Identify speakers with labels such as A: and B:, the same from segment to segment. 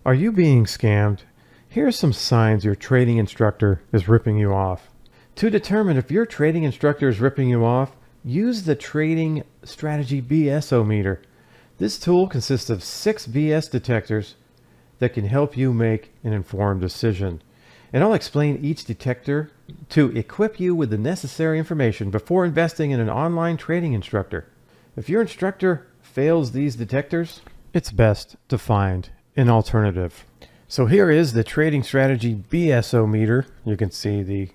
A: Are you being scammed? Here are some signs your trading instructor is ripping you off. To determine if your trading instructor is ripping you off, use the Trading Strategy BS-O-Meter. This tool consists of 6 BS detectors that can help you make an informed decision. And I'll explain each detector to equip you with the necessary information before investing in an online trading instructor. If your instructor fails these detectors, it's best to find an alternative. So here is the Trading Strategy BS-O-Meter. You can see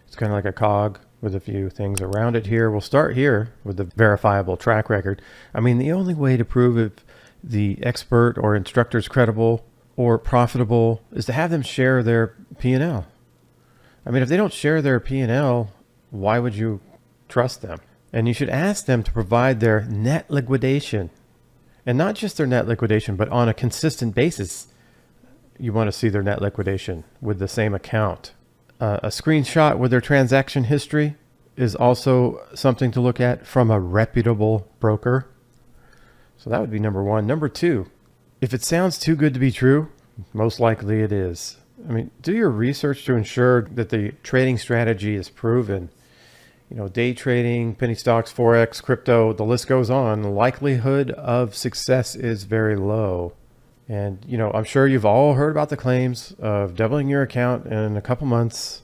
A: it's kind of like a cog with a few things around it here. We'll start here with the verifiable track record. I mean, the only way to prove if the expert or instructor is credible or profitable is to have them share their P&L. I mean, if they don't share their P&L, why would you trust them? And you should ask them to provide their net liquidation. And not just their net liquidation, but on a consistent basis. You want to see their net liquidation with the same account. A screenshot with their transaction history is also something to look at from a reputable broker. So that would be number one. Number two, if it sounds too good to be true, most likely it is. I mean, do your research to ensure that the trading strategy is proven. You know, day trading, penny stocks, Forex, crypto, the list goes on. The likelihood of success is very low. And, you know, I'm sure you've all heard about the claims of doubling your account in a couple months.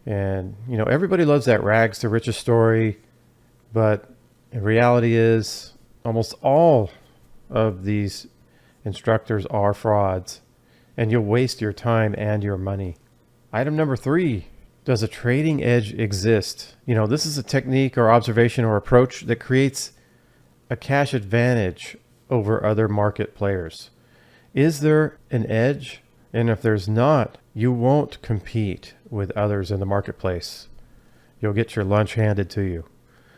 A: And, you know, everybody loves that rags to riches story. But the reality is almost all of these instructors are frauds. And you'll waste your time and your money. Item number 3. Does a trading edge exist? You know, this is a technique or observation or approach that creates a cash advantage over other market players. Is there an edge? And if there's not, you won't compete with others in the marketplace. You'll get your lunch handed to you.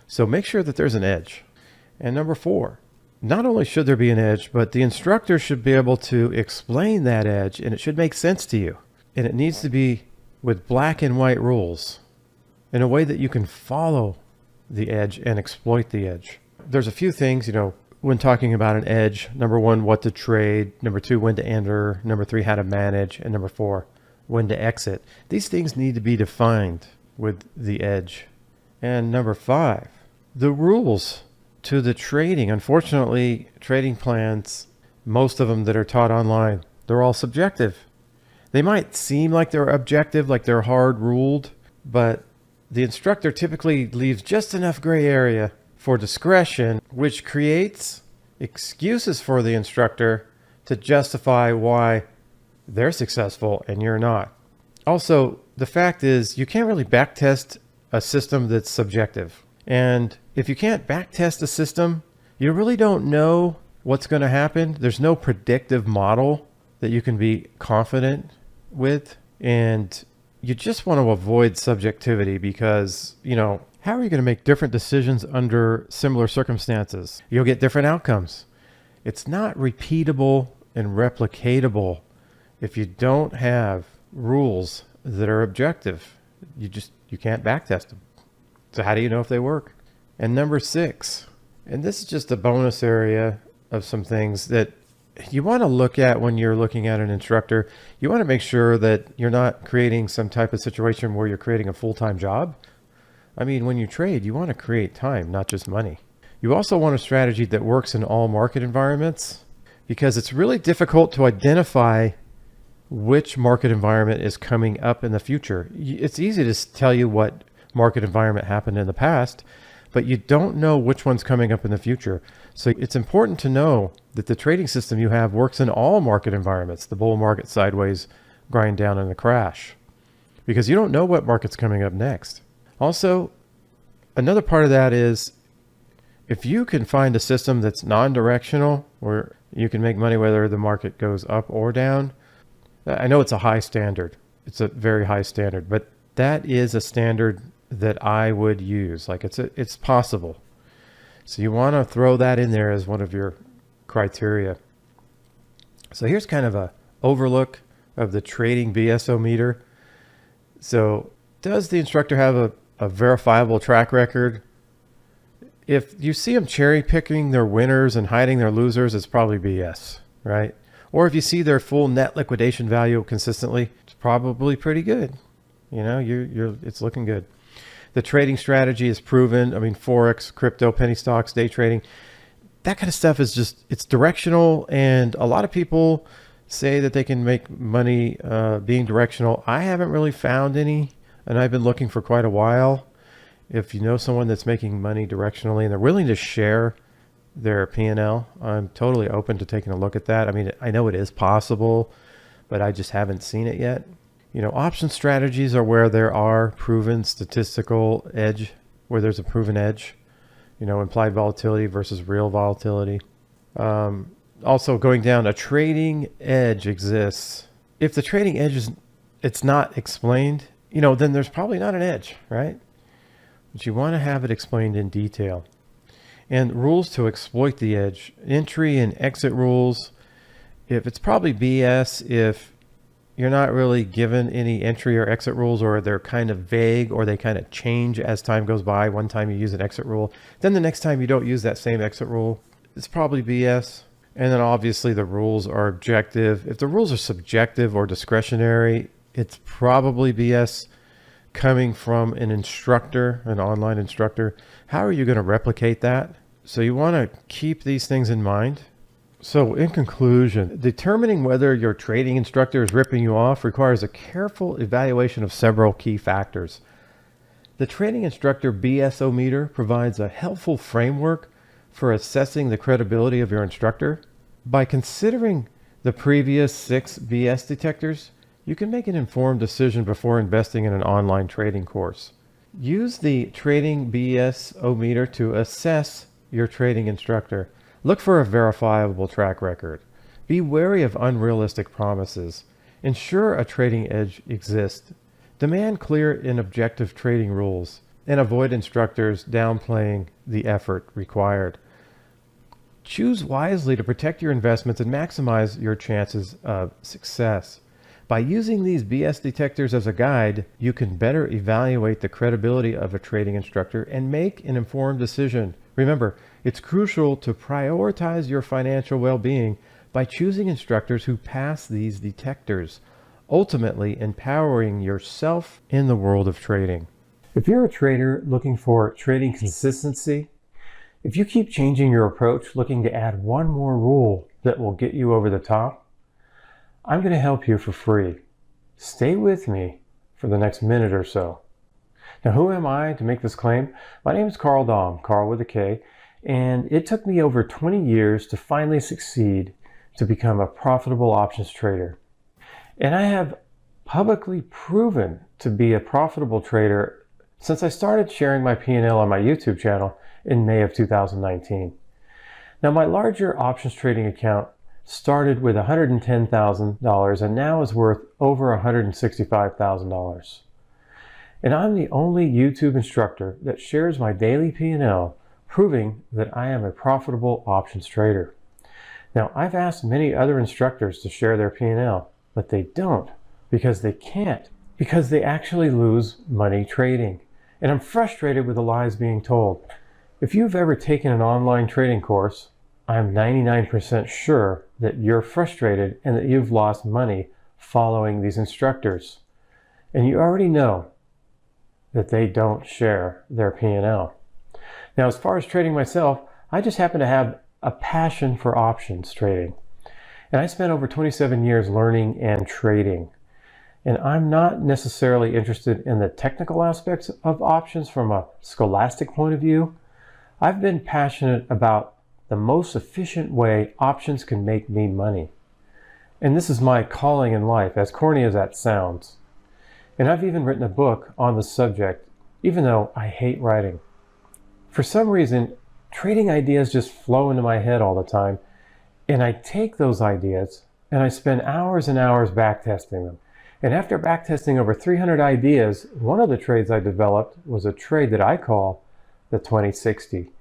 A: So make sure that there's an edge. And number 4, not only should there be an edge, but the instructor should be able to explain that edge, and it should make sense to you. And it needs to be with black and white rules in a way that you can follow the edge and exploit the edge. There's a few things, you know, when talking about an edge. Number 1, what to trade. Number 2, when to enter. Number 3, how to manage. And number 4, when to exit. These things need to be defined with the edge. And number 5, the rules to the trading. Unfortunately, trading plans, most of them that are taught online, they're all subjective. They might seem like they're objective, like they're hard ruled, but the instructor typically leaves just enough gray area for discretion, which creates excuses for the instructor to justify why they're successful and you're not. Also, the fact is you can't really backtest a system that's subjective. And if you can't backtest a system, you really don't know what's going to happen. There's no predictive model that you can be confident with, and you just want to avoid subjectivity because, you know, how are you going to make different decisions under similar circumstances? You'll get different outcomes. It's not repeatable and replicatable if you don't have rules that are objective. You can't backtest them. So how do you know if they work? And number 6, and this is just a bonus area of some things that you want to look at when you're looking at an instructor. You want to make sure that you're not creating some type of situation where you're creating a full-time job. I mean, when you trade, you want to create time, not just money. You also want a strategy that works in all market environments, because it's really difficult to identify which market environment is coming up in the future. It's easy to tell you what market environment happened in the past, but you don't know which one's coming up in the future. So it's important to know that the trading system you have works in all market environments, the bull market, sideways, grind down, and the crash, because you don't know what market's coming up next. Also, another part of that is if you can find a system that's non-directional, where you can make money whether the market goes up or down. I know it's a high standard. It's a very high standard, but that is a standard that I would use. Like it's possible. So you want to throw that in there as one of your criteria. So here's kind of a overlook of the trading BS-O-Meter. So does the instructor have a verifiable track record? If you see them cherry picking their winners and hiding their losers, it's probably BS, right? Or if you see their full net liquidation value consistently, it's probably pretty good. You know, it's looking good. The trading strategy is proven. I mean, Forex, crypto, penny stocks, day trading, that kind of stuff is just, it's directional. And a lot of people say that they can make money being directional. I haven't really found any, and I've been looking for quite a while. If you know someone that's making money directionally and they're willing to share their P&L, I'm totally open to taking a look at that. I mean, I know it is possible, but I just haven't seen it yet. You know, option strategies are where there are proven statistical edge, where there's a proven edge, you know, implied volatility versus real volatility. Also going down, a trading edge exists. If the trading edge it's not explained, you know, then there's probably not an edge, right? But you want to have it explained in detail. And rules to exploit the edge, entry and exit rules. If it's probably BS, if you're not really given any entry or exit rules, or they're kind of vague, or they kind of change as time goes by. One time you use an exit rule, then the next time you don't use that same exit rule. It's probably BS. And then obviously the rules are objective. If the rules are subjective or discretionary, it's probably BS coming from an instructor, an online instructor. How are you going to replicate that? So you want to keep these things in mind. So in conclusion, determining whether your trading instructor is ripping you off requires a careful evaluation of several key factors. The trading instructor BSO meter provides a helpful framework for assessing the credibility of your instructor. By considering the previous 6 BS detectors, you can make an informed decision before investing in an online trading course. Use the trading BSO meter to assess your trading instructor. Look for a verifiable track record. Be wary of unrealistic promises. Ensure a trading edge exists. Demand clear and objective trading rules, and avoid instructors downplaying the effort required. Choose wisely to protect your investments and maximize your chances of success. By using these BS detectors as a guide, you can better evaluate the credibility of a trading instructor and make an informed decision. Remember, it's crucial to prioritize your financial well-being by choosing instructors who pass these detectors, ultimately empowering yourself in the world of trading. If you're a trader looking for trading consistency, if you keep changing your approach, looking to add one more rule that will get you over the top, I'm going to help you for free. Stay with me for the next minute or so. Now, who am I to make this claim? My name is Karl Domm, Karl with a K, and it took me over 20 years to finally succeed to become a profitable options trader. And I have publicly proven to be a profitable trader since I started sharing my P&L on my YouTube channel in May of 2019. Now, my larger options trading account started with $110,000 and now is worth over $165,000. And I'm the only YouTube instructor that shares my daily P&L, proving that I am a profitable options trader. Now, I've asked many other instructors to share their P&L, but they don't because they can't, because they actually lose money trading. And I'm frustrated with the lies being told. If you've ever taken an online trading course, I'm 99% sure that you're frustrated and that you've lost money following these instructors. And you already know that they don't share their P&L. Now, as far as trading myself, I just happen to have a passion for options trading. And I spent over 27 years learning and trading. And I'm not necessarily interested in the technical aspects of options from a scholastic point of view. I've been passionate about the most efficient way options can make me money. And this is my calling in life, as corny as that sounds. And I've even written a book on the subject, even though I hate writing. For some reason, trading ideas just flow into my head all the time, and I take those ideas and I spend hours and hours backtesting them. And after backtesting over 300 ideas, one of the trades I developed was a trade that I call the 2060.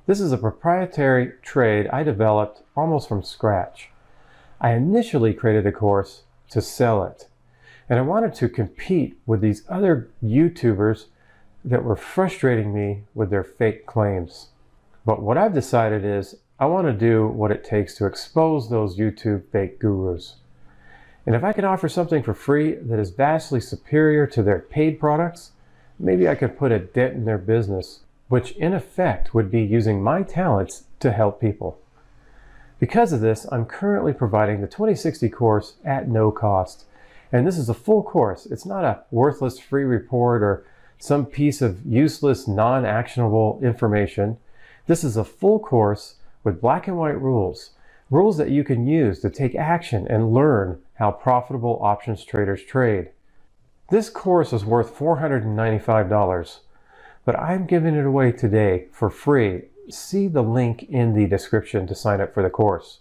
A: This is a proprietary trade I developed almost from scratch. I initially created a course to sell it, and I wanted to compete with these other YouTubers that were frustrating me with their fake claims. But what I've decided is I want to do what it takes to expose those YouTube fake gurus. And if I can offer something for free that is vastly superior to their paid products, maybe I could put a dent in their business, which in effect would be using my talents to help people. Because of this, I'm currently providing the 2060 course at no cost. And this is a full course. It's not a worthless free report or some piece of useless, non-actionable information. This is a full course with black and white rules that you can use to take action and learn how profitable options traders trade. This course is worth $495, but I'm giving it away today for free. See the link in the description to sign up for the course.